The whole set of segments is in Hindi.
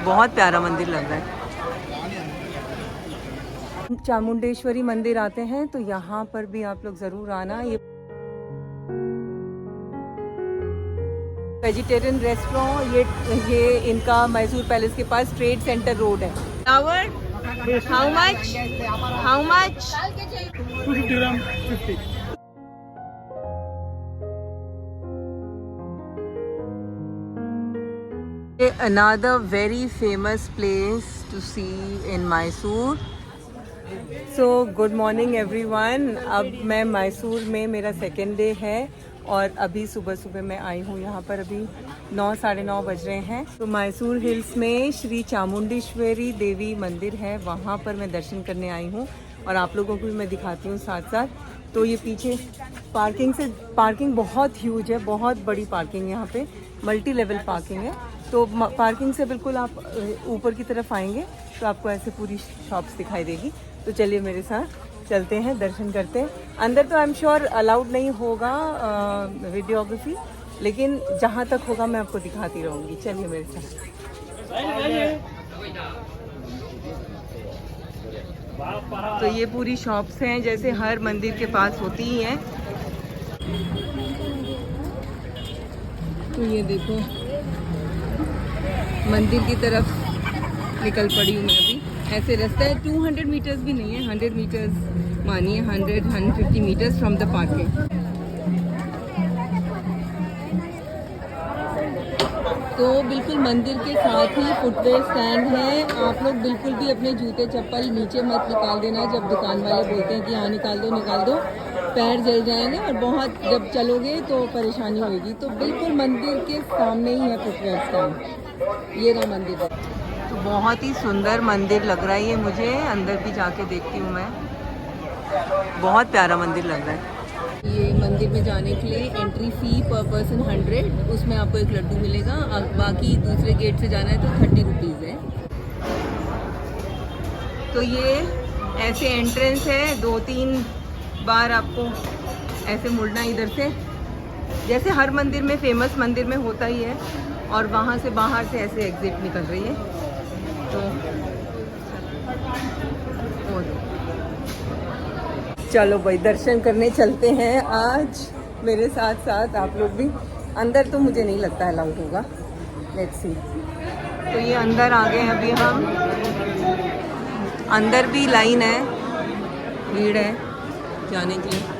बहुत प्यारा मंदिर लग रहा है। चामुंडेश्वरी मंदिर आते हैं तो यहाँ पर भी आप लोग ज़रूर आना। ये वेजिटेरियन रेस्टोरेंट, ये इनका मैसूर पैलेस के पास ट्रेड सेंटर रोड है। Tower how much? How much? 250 gram 50. Another very famous place to see in Mysore. So good morning everyone. अब मैं मैसूर में, मेरा सेकेंड डे है और अभी सुबह सुबह मैं आई हूँ यहाँ पर। अभी 9 साढ़े 9 बज रहे हैं। तो मैसूर हिल्स में श्री चामुंडेश्वरी देवी मंदिर है, वहाँ पर मैं दर्शन करने आई हूँ और आप लोगों को भी मैं दिखाती हूँ साथ साथ। तो ये पीछे पार्किंग बहुत ह्यूज है, बहुत बड़ी पार्किंग है यहाँ पे, मल्टी लेवल पार्किंग है। तो पार्किंग से बिल्कुल आप ऊपर की तरफ आएंगे तो आपको ऐसे पूरी शॉप्स दिखाई देगी। तो चलिए मेरे साथ चलते हैं, दर्शन करते हैं। अंदर तो आई एम श्योर अलाउड नहीं होगा वीडियोग्राफी, लेकिन जहाँ तक होगा मैं आपको दिखाती रहूँगी। चलिए मेरे साथ। तो ये पूरी शॉप्स हैं जैसे हर मंदिर के पास होती ही हैं। तो ये देखो मंदिर की तरफ निकल पड़ी हूँ मैं अभी। ऐसे रास्ता है, 200 मीटर्स भी नहीं है, 100 मीटर्स मानिए, 150 मीटर्स फ्रॉम द पार्किंग। तो बिल्कुल मंदिर के साथ ही फुटवेयर स्टैंड है। आप लोग बिल्कुल भी अपने जूते चप्पल नीचे मत निकाल देना जब दुकान वाले बोलते हैं कि हाँ निकाल दो, पैर जल जाएंगे और बहुत जब चलोगे तो परेशानी होगी। तो बिल्कुल मंदिर के सामने ही है फुटवेयर स्टैंड। ये रहा मंदिर। तो बहुत ही सुंदर मंदिर लग रहा है ये मुझे, अंदर भी जाके देखती हूँ मैं। बहुत प्यारा मंदिर लग रहा है। ये मंदिर में जाने के लिए एंट्री फ़ी पर पर्सन 100, उसमें आपको एक लड्डू मिलेगा। बाकी दूसरे गेट से जाना है तो 30 रुपीज़ है। तो ये ऐसे एंट्रेंस है, 2-3 बार आपको ऐसे मुड़ना इधर से, जैसे हर मंदिर में, फेमस मंदिर में होता ही है। और वहाँ से बाहर से ऐसे एग्जिट निकल रही है। तो चलो भाई दर्शन करने चलते हैं आज, मेरे साथ साथ आप लोग भी। अंदर तो मुझे नहीं लगता अलाउड होगा, लेट्स सी। तो ये अंदर आ गए अभी हम। अंदर भी लाइन है, भीड़ है जाने के लिए।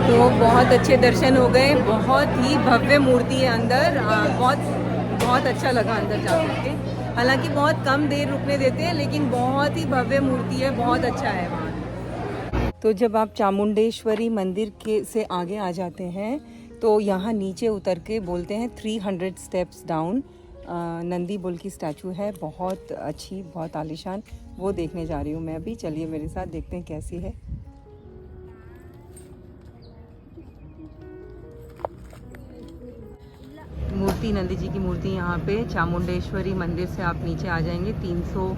तो बहुत अच्छे दर्शन हो गए, बहुत ही भव्य मूर्ति है अंदर। बहुत अच्छा लगा अंदर जाकर के। हालांकि बहुत कम देर रुकने देते हैं, लेकिन बहुत ही भव्य मूर्ति है, बहुत अच्छा है वहाँ। तो जब आप चामुंडेश्वरी मंदिर के से आगे आ जाते हैं तो यहाँ नीचे उतर के बोलते हैं 300 स्टेप्स डाउन नंदी बुल की स्टैचू है, बहुत अच्छी, बहुत आलीशान। वो देखने जा रही हूँ मैं अभी। चलिए मेरे साथ देखते हैं कैसी है। मूर्ति, नंदी जी की मूर्ति यहाँ पे चामुंडेश्वरी मंदिर से आप नीचे आ जाएंगे 300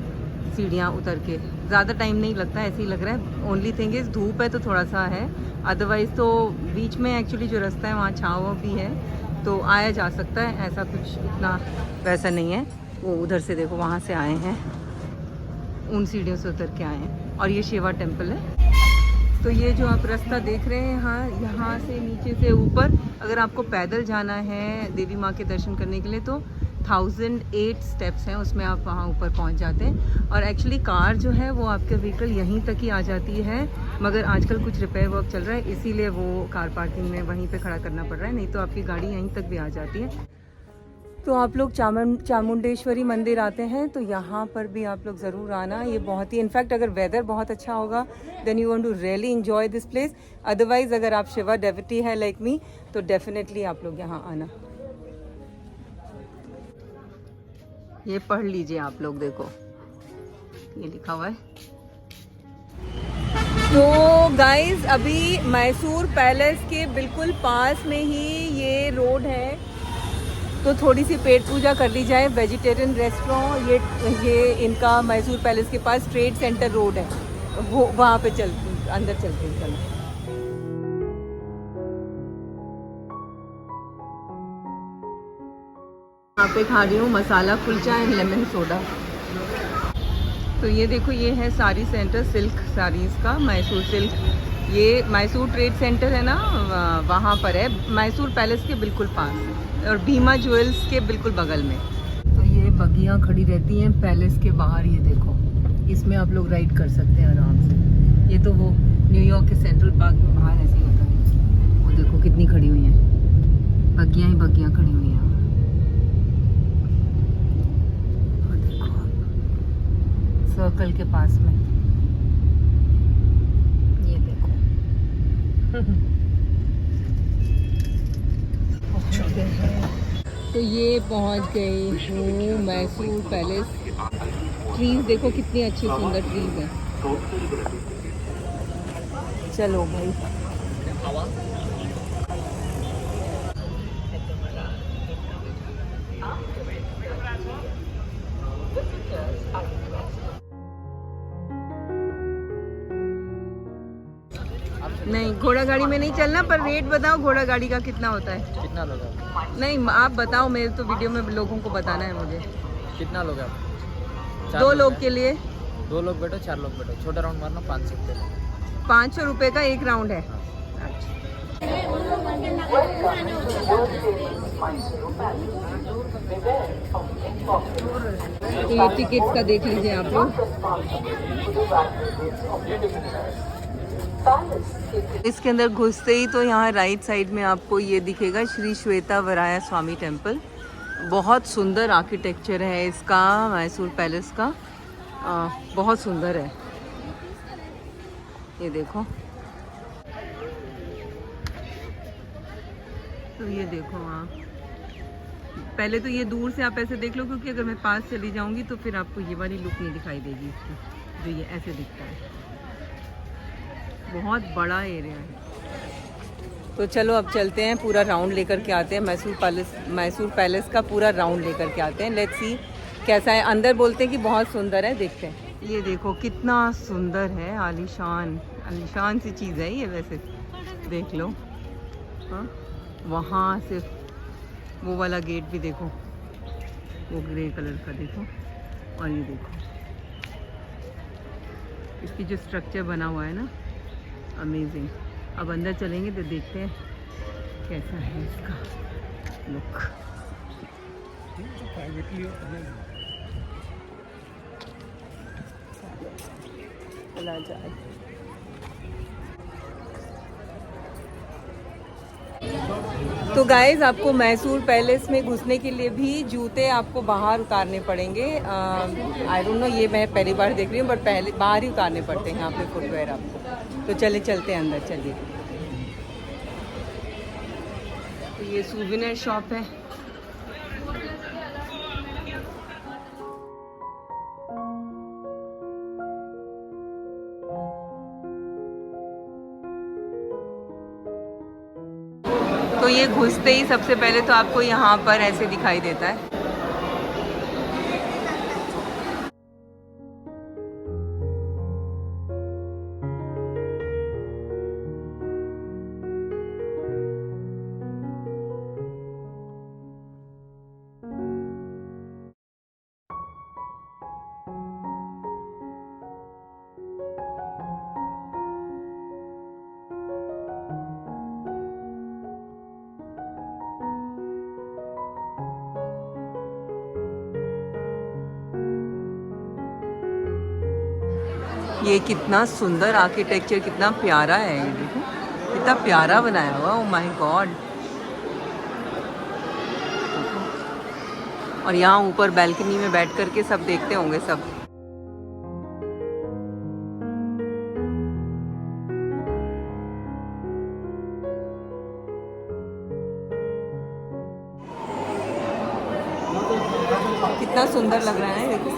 सीढ़ियाँ उतर के। ज़्यादा टाइम नहीं लगता, ऐसे ही लग रहा है। ओनली थिंग इज़ धूप है तो थोड़ा सा है, अदरवाइज़ तो बीच में एक्चुअली जो रास्ता है वहाँ छाँव भी है तो आया जा सकता है। ऐसा कुछ इतना वैसा नहीं है। वो उधर से देखो, वहाँ से आए हैं, उन सीढ़ियों से उतर के आए हैं। और ये शिवा टेम्पल है। तो ये जो आप रास्ता देख रहे हैं यहाँ से नीचे से ऊपर, अगर आपको पैदल जाना है देवी माँ के दर्शन करने के लिए तो 1008 स्टेप्स हैं, उसमें आप वहाँ ऊपर पहुँच जाते हैं। और एक्चुअली कार जो है वो आपके व्हीकल यहीं तक ही आ जाती है, मगर आजकल कुछ रिपेयर वर्क चल रहा है इसीलिए वो कार पार्किंग में वहीं पे खड़ा करना पड़ रहा है, नहीं तो आपकी गाड़ी यहीं तक भी आ जाती है। तो आप लोग चामुंडेश्वरी मंदिर आते हैं तो यहाँ पर भी आप लोग ज़रूर आना। ये बहुत ही, इनफैक्ट अगर वेदर बहुत अच्छा होगा then you want to really enjoy this place. Otherwise अगर आप शिवा डेवोटी है लाइक मी तो डेफिनेटली आप लोग यहाँ आना। ये पढ़ लीजिए आप लोग, देखो ये लिखा हुआ है तो गाइस अभी मैसूर पैलेस के बिल्कुल पास में ही ये रोड है, तो थोड़ी सी पेट पूजा कर ली जाए। वेजिटेरियन रेस्टोरेंट ये इनका मैसूर पैलेस के पास ट्रेड सेंटर रोड है, वो वहाँ पे अंदर चलते हैं। चलो यहाँ पे खा रही हूँ मसाला कुलचा एंड लेमन सोडा। तो ये देखो, ये है साड़ी सेंटर सिल्क साड़ीज़ का, मैसूर सिल्क। ये मैसूर ट्रेड सेंटर है ना, वहाँ पर है, मैसूर पैलेस के बिल्कुल पास और भीमा ज्वेल्स के बिल्कुल बगल में। तो ये बगियाँ खड़ी रहती हैं पैलेस के बाहर, ये देखो, इसमें आप लोग राइड कर सकते हैं आराम से। ये तो वो न्यूयॉर्क के सेंट्रल पार्क में बाहर ऐसे ही होता है। वो देखो कितनी खड़ी हुई हैं, बगियाँ ही बगियाँ खड़ी हुई हैं। सर्कल के पास में ये देखो। तो ये पहुंच गई हूँ मैसूर पैलेस। ट्रीज देखो कितनी अच्छी सुंदर ट्रीज है। चलो भाई, नहीं घोड़ा गाड़ी में नहीं चलना, पर रेट बताओ घोड़ा गाड़ी का कितना होता है? कितना लोग आप? नहीं आप बताओ, मेरे तो वीडियो में लोगों को बताना है मुझे। कितना लोग आप? 2 लोग के लिए। 2 लोग बैठो, 4 लोग बैठो, छोटा राउंड मारना 500 रुपये। 500 रुपये का एक राउंड है। तो ये टिकट्स का देख लीजिए आप लोग। इसके अंदर घुसते ही तो यहाँ राइट साइड में आपको ये दिखेगा श्री श्वेता वराया स्वामी टेम्पल। बहुत सुंदर आर्किटेक्चर है इसका, मैसूर पैलेस का बहुत सुंदर है। ये देखो, तो ये देखो आप, पहले तो ये दूर से आप ऐसे देख लो, क्योंकि अगर मैं पास चली जाऊंगी तो फिर आपको ये वाली लुक नहीं दिखाई देगी इसकी, जो ये ऐसे दिखता है। बहुत बड़ा एरिया है। तो चलो अब चलते हैं, पूरा राउंड लेकर के आते हैं मैसूर पैलेस का पूरा राउंड लेकर के आते हैं। लेट्स सी कैसा है। अंदर बोलते हैं कि बहुत सुंदर है, देखते हैं। ये देखो कितना सुंदर है, आलीशान सी चीज़ है ये, वैसे देख लो। हाँ, वहाँ से वो वाला गेट भी देखो, वो ग्रे कलर का देखो, और ये देखो इसकी जो स्ट्रक्चर बना हुआ है ना, अमेजिंग। अब अंदर चलेंगे तो देखते हैं कैसा है इसका लुक। चला जाए। तो गाइज आपको मैसूर पैलेस में घुसने के लिए भी जूते आपको बाहर उतारने पड़ेंगे। आई डोंट नो, ये मैं पहली बार देख रही हूँ, बट पहले बाहर ही उतारने पड़ते हैं यहाँ पे फुटवेयर आपको। तो चलते हैं अंदर, चलिए। तो ये सूवेनिर शॉप है। तो ये घुसते ही सबसे पहले तो आपको यहाँ पर ऐसे दिखाई देता है। ये कितना सुंदर आर्किटेक्चर, कितना प्यारा है, ये देखो कितना प्यारा बनाया हुआ। Oh my God. और यहाँ ऊपर बैल्कनी में बैठ करके सब देखते होंगे सब। कितना सुंदर लग रहा है, देखो।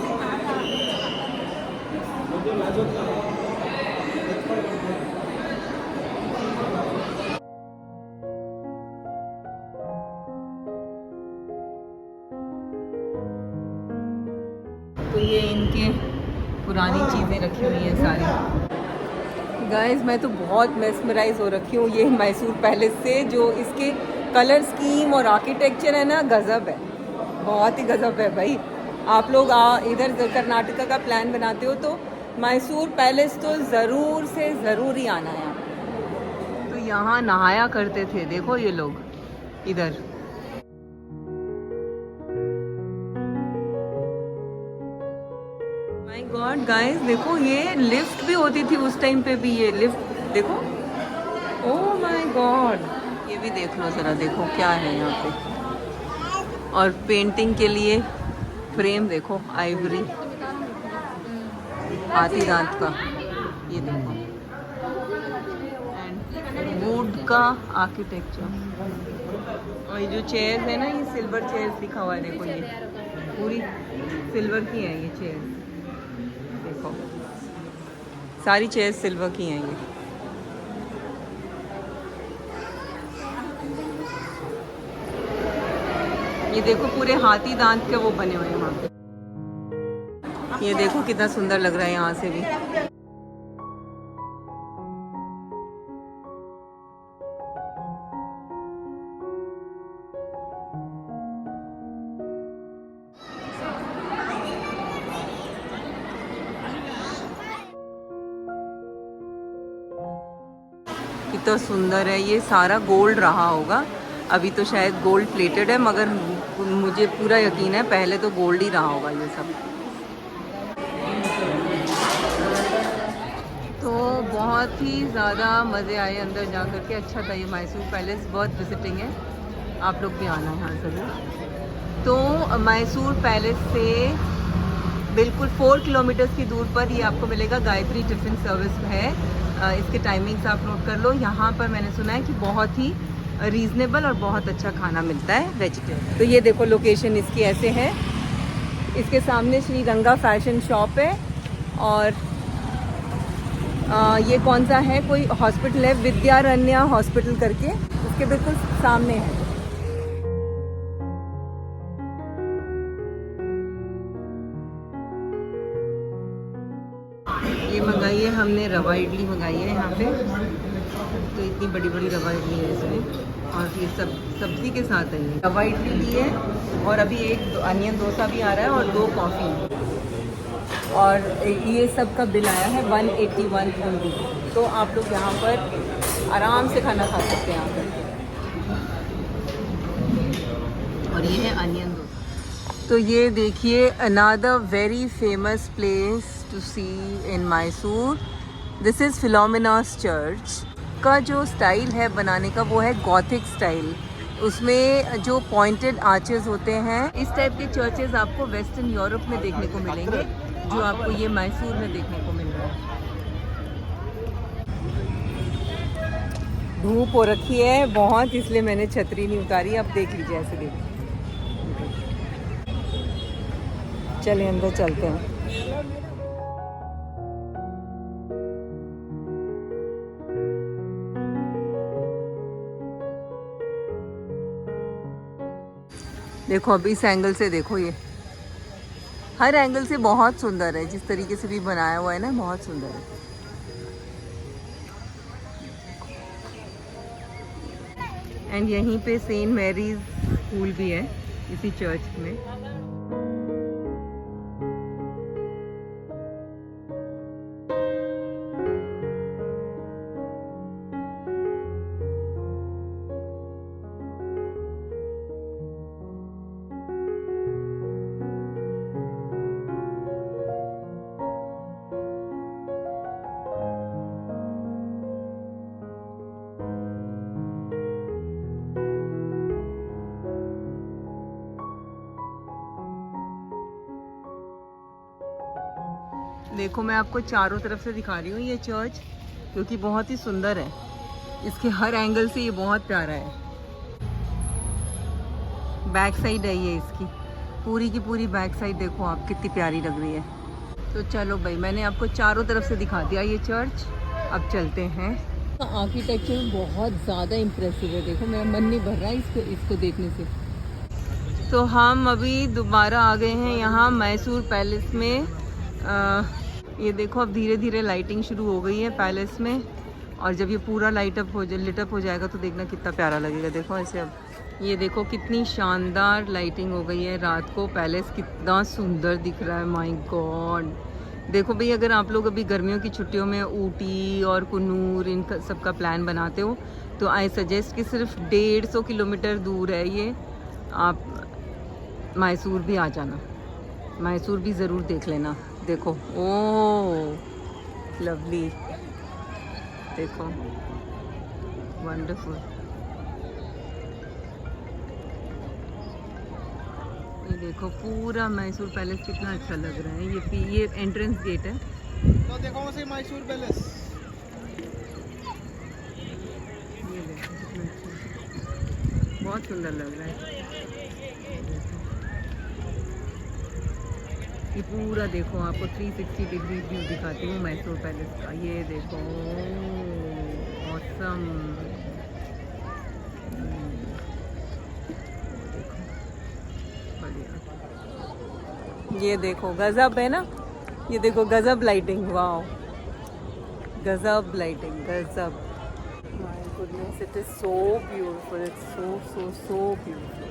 तो ये इनके पुरानी चीज़ें रखी हुई हैं सारी। गाइस मैं तो बहुत मेस्मराइज हो रखी हूँ ये मैसूर पैलेस से। जो इसके कलर स्कीम और आर्किटेक्चर है ना, गज़ब है, बहुत ही गज़ब है भाई। आप लोग इधर कर्नाटका का प्लान बनाते हो तो मैसूर पैलेस तो ज़रूर से ज़रूर ही आना है। तो यहाँ नहाया करते थे, देखो ये लोग इधर। माय गॉड गाइस, देखो ये लिफ्ट भी होती थी उस टाइम पे भी, ये लिफ्ट देखो। ओह माय गॉड, ये भी देख लो ज़रा, देखो क्या है यहाँ पे। और पेंटिंग के लिए फ्रेम देखो, आइवरी, हाथी दांत का, ये देखो, एंड वुड का आर्किटेक्चर। और ये जो चेयर्स है ना, ये सिल्वर चेयर्स लिखा हुआ है, देखो ये पूरी सिल्वर की है ये चेयर्स, देखो सारी चेयर्स सिल्वर की हैं ये देखो पूरे हाथी दांत के वो बने हुए हैं वहाँ पे। ये देखो कितना सुंदर लग रहा है यहाँ से भी। कितना सुंदर है, ये सारा गोल्ड रहा होगा, अभी तो शायद गोल्ड प्लेटेड है, मगर मुझे पूरा यकीन है पहले तो गोल्ड ही रहा होगा ये सब। तो बहुत ही ज़्यादा मज़े आए अंदर जा कर के, अच्छा था ये मैसूर पैलेस, बहुत विजिटिंग है, आप लोग भी आना यहाँ ज़रूर। तो मैसूर पैलेस से बिल्कुल 4 किलोमीटर्स की दूर पर ये आपको मिलेगा गायत्री टिफ़िन सर्विस है। इसके टाइमिंग्स आप नोट कर लो। यहाँ पर मैंने सुना है कि बहुत ही रीज़नेबल और बहुत अच्छा खाना मिलता है वेजिटेरियन। तो ये देखो लोकेशन इसकी ऐसे है, इसके सामने श्री रंगा फैशन शॉप है, और ये कौन सा है, कोई हॉस्पिटल है, विद्यारण्य हॉस्पिटल करके, उसके बिल्कुल सामने है। ये मंगाई है हमने, रवा इडली मंगाई है यहाँ पे, तो इतनी बड़ी बड़ी रवा इडली है इसमें, और ये सब सब्जी के साथ है। ये रवा इडली ली है, और अभी एक अनियन डोसा भी आ रहा है, और 2 कॉफ़ी, और ये सब का बिल आया है 181 रुपी। तो आप लोग यहाँ पर आराम से खाना खा सकते हैं यहाँ पर। और ये है अनियन डोसा। तो ये देखिए another very famous place to see in Mysore, this is Philomena's church. का जो स्टाइल है बनाने का वो है गॉथिक स्टाइल, उसमें जो पॉइंटेड आर्चेस होते हैं, इस टाइप के चर्चेस आपको वेस्टर्न यूरोप में देखने को मिलेंगे, जो आपको ये मैसूर में देखने को मिल रहा है। धूप हो रखी है बहुत, इसलिए मैंने छतरी नहीं उतारी, अब देख लीजिए ऐसे देखिए। चलिए अंदर चलते हैं। देखो अभी इस एंगल से देखो, ये हर एंगल से बहुत सुंदर है, जिस तरीके से भी बनाया हुआ है ना, बहुत सुंदर है। एंड यहीं पे सेंट मैरीज स्कूल भी है इसी चर्च में। देखो मैं आपको चारों तरफ से दिखा रही हूँ ये चर्च, क्योंकि बहुत ही सुंदर है, इसके हर एंगल से ये बहुत प्यारा है। बैक साइड है ये इसकी, पूरी की पूरी बैक साइड देखो आप, कितनी प्यारी लग रही है। तो चलो भाई, मैंने आपको चारों तरफ से दिखा दिया ये चर्च। अब चलते हैं। आर्किटेक्चर बहुत ज़्यादा इम्प्रेसिव है, देखो मेरा मन नहीं भर रहा है इसको देखने से। तो हम अभी दोबारा आ गए हैं यहाँ मैसूर पैलेस में। ये देखो अब धीरे धीरे लाइटिंग शुरू हो गई है पैलेस में, और जब ये पूरा लिटअप हो जाएगा तो देखना कितना प्यारा लगेगा। देखो ऐसे अब ये देखो कितनी शानदार लाइटिंग हो गई है रात को, पैलेस कितना सुंदर दिख रहा है, माय गॉड। देखो भाई, अगर आप लोग अभी गर्मियों की छुट्टियों में ऊटी और कुन्नूर इन सब का प्लान बनाते हो तो आई सजेस्ट कि सिर्फ 150 किलोमीटर दूर है ये, आप मैसूर भी आ जाना, मैसूर भी ज़रूर देख लेना। देखो ओ लवली, देखो वंडरफुल। ये देखो पूरा मैसूर पैलेस कितना अच्छा लग रहा है। ये एंट्रेंस गेट है। तो देखो से मैसूर पैलेस, ये देखो कितना अच्छा, बहुत सुंदर लग रहा है। ये पूरा देखो, आपको 360 डिग्री व्यू दिखाती हूँ मैसूर पैलेस का। ये देखो ऑसम, ये देखो गजब है ना, ये देखो गजब लाइटिंग, वाओ गजब लाइटिंग, गजब। My goodness, it is so beautiful, it's so so so beautiful.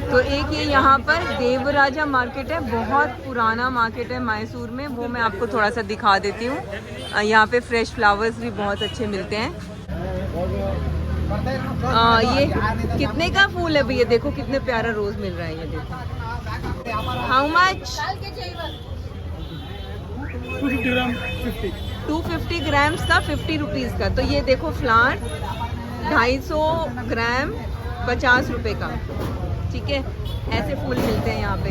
तो एक ये यहाँ पर देवराजा मार्केट है, बहुत पुराना मार्केट है मैसूर में, वो मैं आपको थोड़ा सा दिखा देती हूँ। यहाँ पे फ्रेश फ्लावर्स भी बहुत अच्छे मिलते हैं। ये कितने का फूल है भैया, देखो कितने प्यारा रोज मिल रहा है, ये देखो। How much? 250 ग्राम 50। 250 ग्राम्स का 50 रुपीज़ का। तो ये देखो फ्लावर 250 ग्राम 50 रुपए का, ठीक है। ऐसे फूल मिलते हैं यहाँ पे।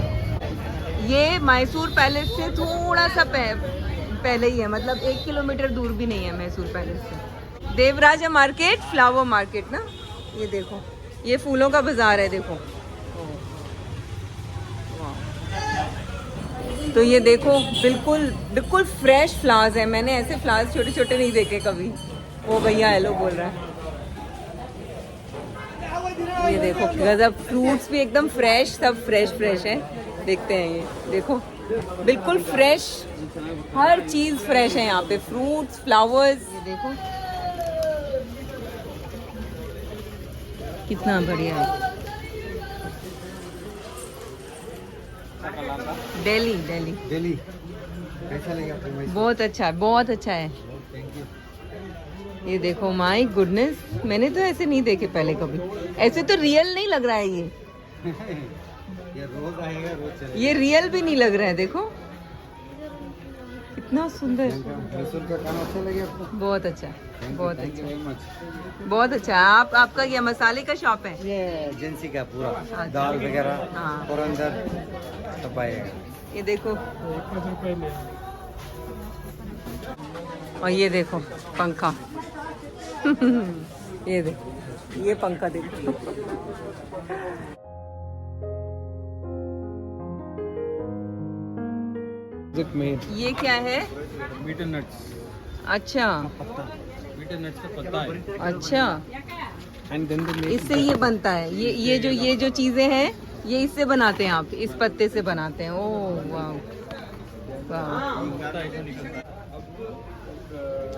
ये मैसूर पैलेस से थोड़ा सा पहले ही है, मतलब 1 किलोमीटर दूर भी नहीं है मैसूर पैलेस से। देवराजा मार्केट, फ्लावर मार्केट ना। ये देखो ये फूलों का बाजार है, देखो। तो ये देखो बिल्कुल बिल्कुल फ्रेश फ्लावर्स है। मैंने ऐसे फ्लावर्स छोटे छोटे नहीं देखे कभी। वो भैया हेलो बोल रहा है। ये देखो गजब, फ्रूट्स भी एकदम फ्रेश, सब फ्रेश है। देखते हैं ये देखो बिल्कुल फ्रेश, हर चीज़ फ्रेश है यहाँ पे, फ्रूट्स, फ्लावर्स। ये देखो कितना बढ़िया है। दिल्ली कैसा लगा? बहुत अच्छा है, बहुत अच्छा है। ये देखो माय गुडनेस, मैंने तो ऐसे नहीं देखे पहले कभी। ऐसे तो रियल नहीं लग रहा है ये रोज आएगा रोज चलेगा। ये रियल भी नहीं लग रहा है, देखो कितना सुंदर। मैसूर का खाना अच्छा लगे आपको? बहुत अच्छा, बहुत अच्छा, बहुत अच्छा। आपका क्या मसाले का शॉप है? ये एजेंसी का पूरा अच्छा। दाल वगैरह हाँ। और अंदर सब आएगा। ये देखो, और ये देखो पंखा ये देखो, ये पंखा देखो। ये क्या है? Betel nuts. अच्छा बीटल नट्स का पत्ता है। अच्छा, एंड देन इससे ये बनता है। ये जो चीजें हैं ये इससे बनाते हैं, आप इस पत्ते से बनाते हैं। ओह वाह वाह।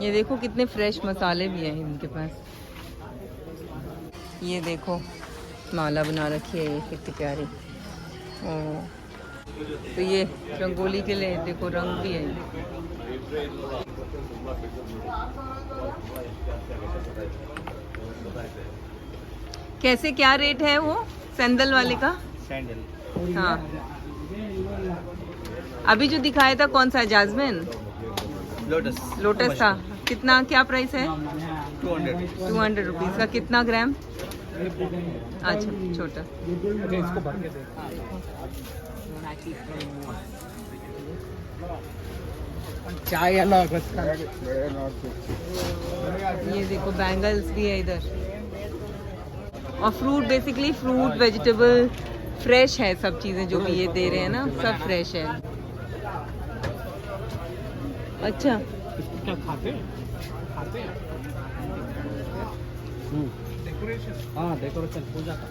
ये देखो कितने फ्रेश मसाले भी हैं इनके पास। ये देखो माला बना रखी है ये कितनी प्यारी। ओह, तो ये रंगोली के लिए देखो रंग भी है। कैसे क्या रेट है वो सैंडल वाले का? सैंडल। हाँ, अभी जो दिखाया था कौन सा? Jasmine, lotus. लोटस था। कितना, क्या प्राइस है? 200. 200 रुपीज़ का कितना ग्राम? अच्छा छोटा। अच्छा इसको भर के दे. चाय अलग ये देखो बैंगल्स भी है इधर। और fruit, basically fruit vegetable fresh है, सब चीज़ें जो भी ये दे रहे हैं ना सब फ्रेश है। अच्छा इसको क्या खाते हैं? हाँ डेकोरेशन पूजा का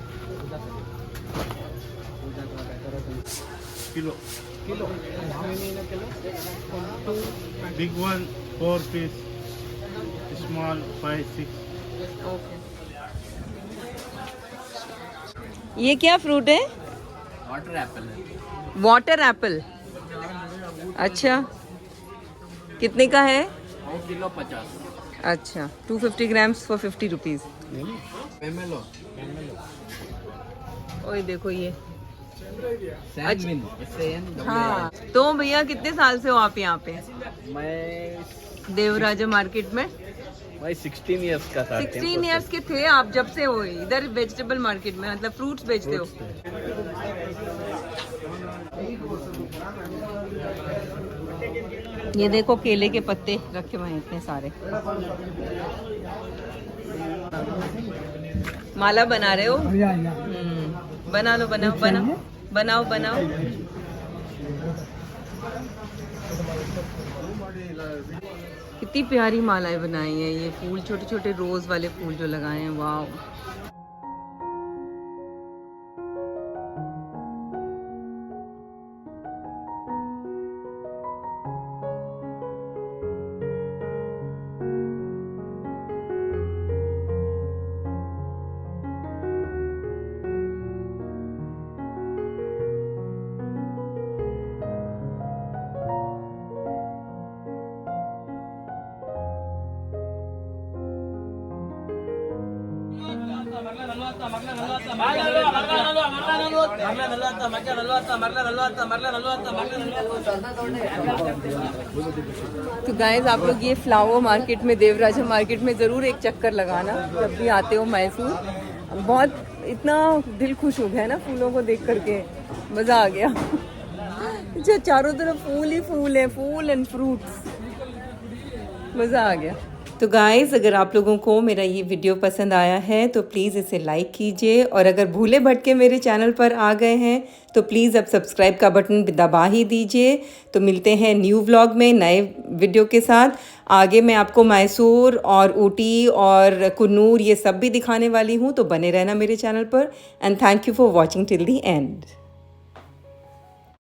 decoration. Kilo. Kilo. How many in a kilo? Big one, 4 piece. Small, 5, 6. Okay. ये क्या फ्रूट है? वाटर एप्पल है। Water Apple. अच्छा कितने का है? 1 किलो 50। अच्छा 250 ग्राम्स फॉर 50 रुपीज़। पेमेलो ओए देखो ये। सैंडविन हाँ तो भैया कितने साल से हो आप यहाँ पे? मैं देवराजा मार्केट में? 16 इयर्स का था। 16 इयर्स के थे आप जब से हो इधर वेजिटेबल मार्केट में, मतलब फ्रूट्स बेचते हो? ये देखो केले के पत्ते रखे हुए हैं इतने सारे। माला बना रहे हो? बना लो, बनाओ। कितनी प्यारी मालाएं बनाई हैं, ये फूल छोटे छोटे रोज वाले फूल जो लगाए हैं, वाह। तो गाइस आप लोग ये फ्लावर मार्केट में, देवराजा मार्केट में ज़रूर एक चक्कर लगाना जब भी आते हो मैसूर। बहुत इतना दिल खुश हो गया ना फूलों को देख करके, मज़ा आ गया। अच्छा चारों तरफ फूल ही फूल है, फूल एंड फ्रूट्स, मज़ा आ गया। तो गाइज़ अगर आप लोगों को मेरा ये वीडियो पसंद आया है तो प्लीज़ इसे लाइक कीजिए, और अगर भूले भटके मेरे चैनल पर आ गए हैं तो प्लीज़ अब सब्सक्राइब का बटन दबा ही दीजिए। तो मिलते हैं न्यू व्लॉग में नए वीडियो के साथ। आगे मैं आपको मैसूर और ऊटी और कुन्नूर ये सब भी दिखाने वाली हूँ, तो बने रहना मेरे चैनल पर। And thank you for watching till the and.